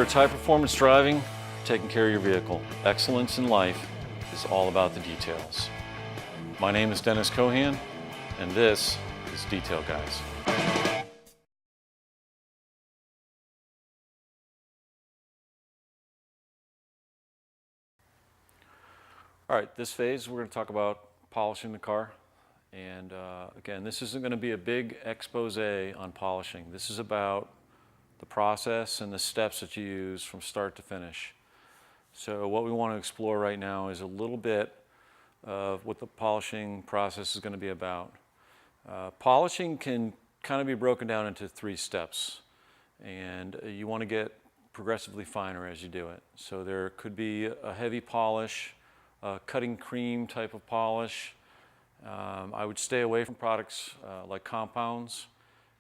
it's high performance driving, taking care of your vehicle. Excellence in life is all about the details. My name is Dennis Cohan, and this is Detail Guys. All right, this phase we're going to talk about polishing the car. And again, this isn't going to be a big expose on polishing. This is about the process and the steps that you use from start to finish. So what we want to explore right now is a little bit of what the polishing process is going to be about. Polishing can kind of be broken down into 3 steps, and you want to get progressively finer as you do it. So there could be a heavy polish, a cutting cream type of polish. I would stay away from products like compounds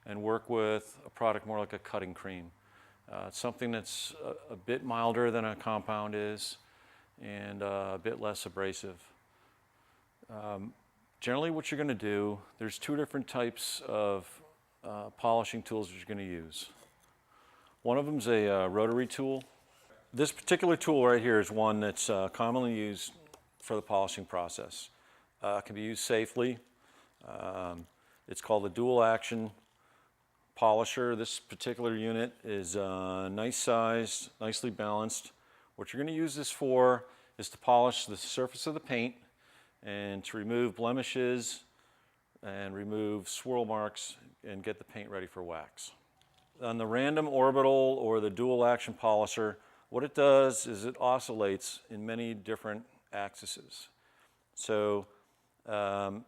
and work with a product more like a cutting cream. It's something that's a bit milder than a compound is and a bit less abrasive. Generally what you're going to do, there's 2 different types of polishing tools that you're going to use. One of them is a rotary tool. This particular tool right here is one that's commonly used for the polishing process. It can be used safely. It's called a dual action polisher. This particular unit is nice sized, nicely balanced. What you're going to use this for is to polish the surface of the paint and to remove blemishes and remove swirl marks and get the paint ready for wax. On the random orbital or the dual action polisher, what it does is it oscillates in many different axes. So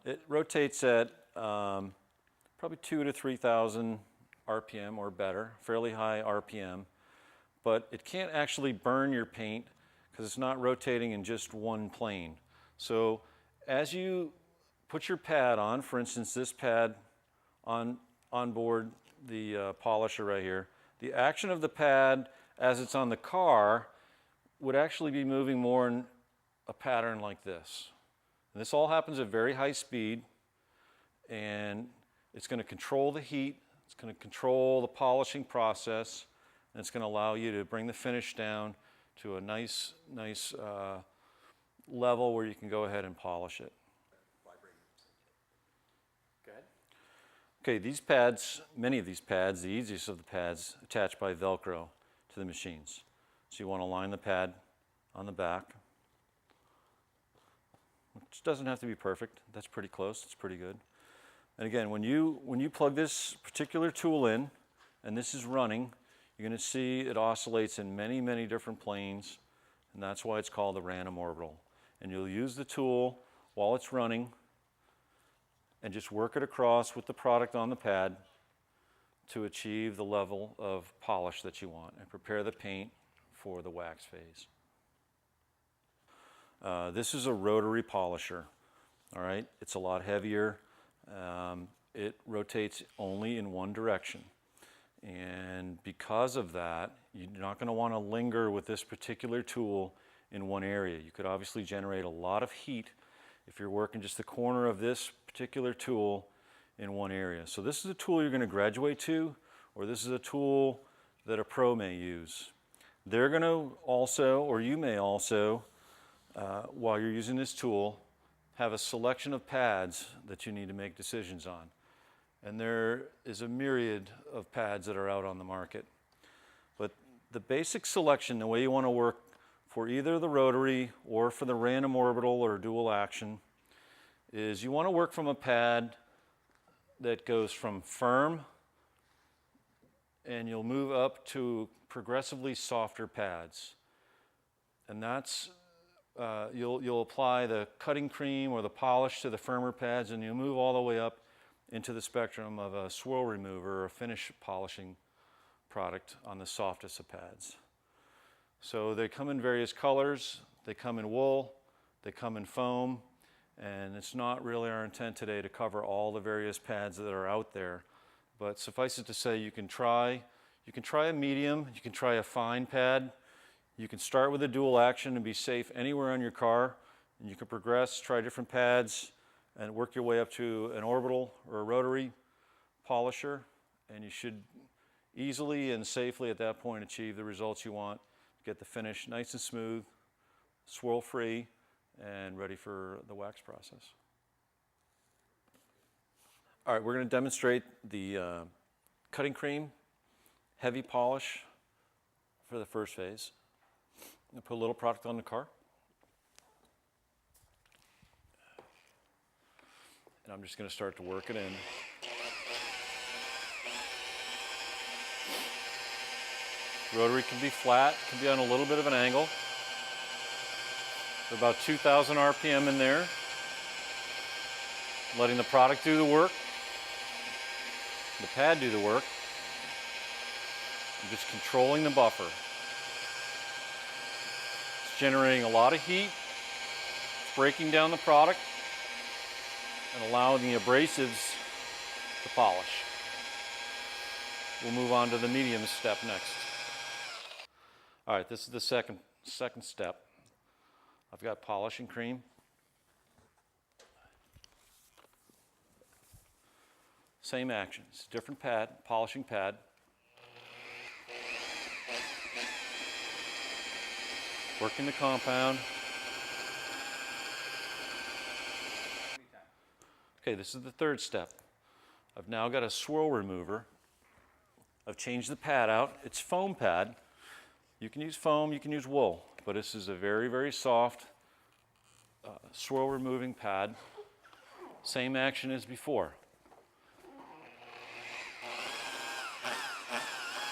it rotates at probably 2,000 to 3,000 RPM or better, fairly high RPM, but it can't actually burn your paint because it's not rotating in just one plane. So as you put your pad on, for instance this pad on board the polisher right here, the action of the pad as it's on the car would actually be moving more in a pattern like this. And this all happens at very high speed, and it's going to control the heat, it's going to control the polishing process, and it's going to allow you to bring the finish down to a nice level where you can go ahead and polish it. Go ahead. Okay, these pads, many of these pads, the easiest of the pads, attach by Velcro to the machines. So you want to line the pad on the back, which doesn't have to be perfect. That's pretty close. It's pretty good. And again, when you plug this particular tool in, and this is running, you're going to see it oscillates in many, many different planes, and that's why it's called the random orbital. And you'll use the tool while it's running and just work it across with the product on the pad to achieve the level of polish that you want and prepare the paint for the wax phase. This is a rotary polisher, all right? It's a lot heavier. It rotates only in one direction. And because of that, you're not going to want to linger with this particular tool in one area. You could obviously generate a lot of heat if you're working just the corner of this particular tool in one area. So this is a tool you're going to graduate to, or this is a tool that a pro may use. They're going to also, or you may also, while you're using this tool, have a selection of pads that you need to make decisions on. And there is a myriad of pads that are out on the market. But the basic selection, the way you want to work for either the rotary or for the random orbital or dual action, is you want to work from a pad that goes from firm, and you'll move up to progressively softer pads. And that's you'll apply the cutting cream or the polish to the firmer pads, and you'll move all the way up into the spectrum of a swirl remover or a finish polishing product on the softest of pads. So they come in various colors, they come in wool, they come in foam, and it's not really our intent today to cover all the various pads that are out there, but suffice it to say you can try a medium, you can try a fine pad. You can start with a dual action and be safe anywhere on your car, and you can progress, try different pads, and work your way up to an orbital or a rotary polisher, and you should easily and safely at that point achieve the results you want. Get the finish nice and smooth, swirl free, and ready for the wax process. All right, we're going to demonstrate the cutting cream heavy polish for the first phase. I'm going to put a little product on the car. And I'm just going to start to work it in. Rotary can be flat, can be on a little bit of an angle. About 2,000 RPM in there. Letting the product do the work, the pad do the work. I'm just controlling the buffer. It's generating a lot of heat, it's breaking down the product, and allowing the abrasives to polish. We'll move on to the medium step next. All right, this is the second step. I've got polishing cream. Same actions, different pad, polishing pad. Working the compound. Okay, this is the third step. I've now got a swirl remover. I've changed the pad out. It's foam pad. You can use foam, you can use wool, but this is a very, very soft swirl removing pad. Same action as before.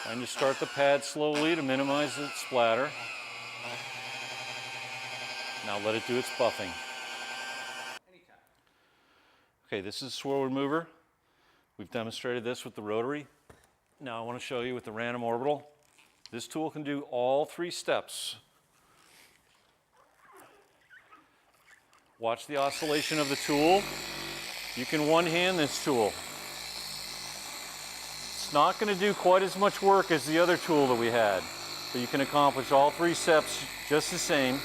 Trying to start the pad slowly to minimize the splatter. Now let it do its buffing. Okay, this is a swirl remover. We've demonstrated this with the rotary. Now I want to show you with the random orbital. This tool can do all three steps. Watch the oscillation of the tool. You can one-hand this tool. It's not going to do quite as much work as the other tool that we had, but you can accomplish all three steps just the same.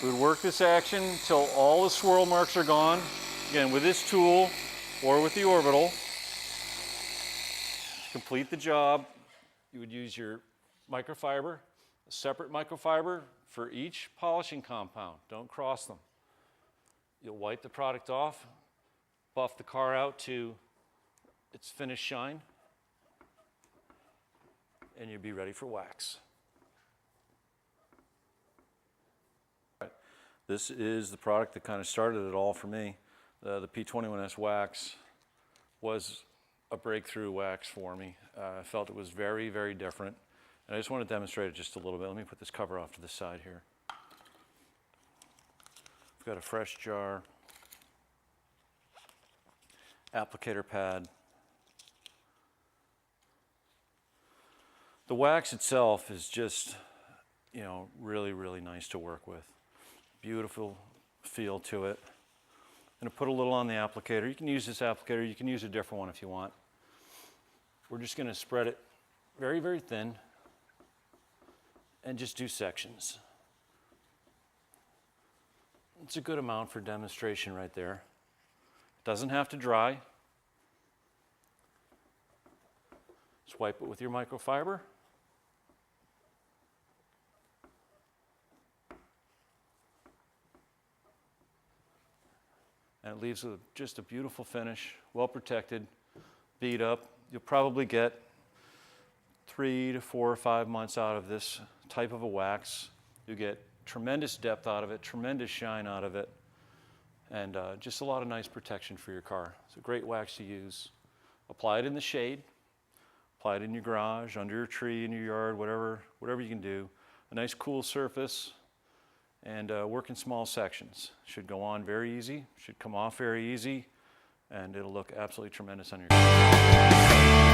We would work this action until all the swirl marks are gone. Again, with this tool or with the orbital. To complete the job, you would use your microfiber, a separate microfiber for each polishing compound. Don't cross them. You'll wipe the product off, buff the car out to its finished shine, and you'll be ready for wax. This is the product that kind of started it all for me. The P21S wax was a breakthrough wax for me. I felt it was very, very different. And I just want to demonstrate it just a little bit. Let me put this cover off to the side here. I've got a fresh jar, applicator pad. The wax itself is just, really, really nice to work with. Beautiful feel to it. I'm going to put a little on the applicator. You can use this applicator. You can use a different one if you want. We're just going to spread it very, very thin and just do sections. It's a good amount for demonstration right there. It doesn't have to dry. Just wipe it with your microfiber. And it leaves just a beautiful finish, well protected, beat up. You'll probably get 3 to 4 or 5 months out of this type of a wax. You get tremendous depth out of it, tremendous shine out of it, and just a lot of nice protection for your car. It's a great wax to use. Apply it in the shade, apply it in your garage, under your tree, in your yard, whatever you can do. A nice cool surface. And work in small sections. Should go on very easy, should come off very easy, and it'll look absolutely tremendous on your car.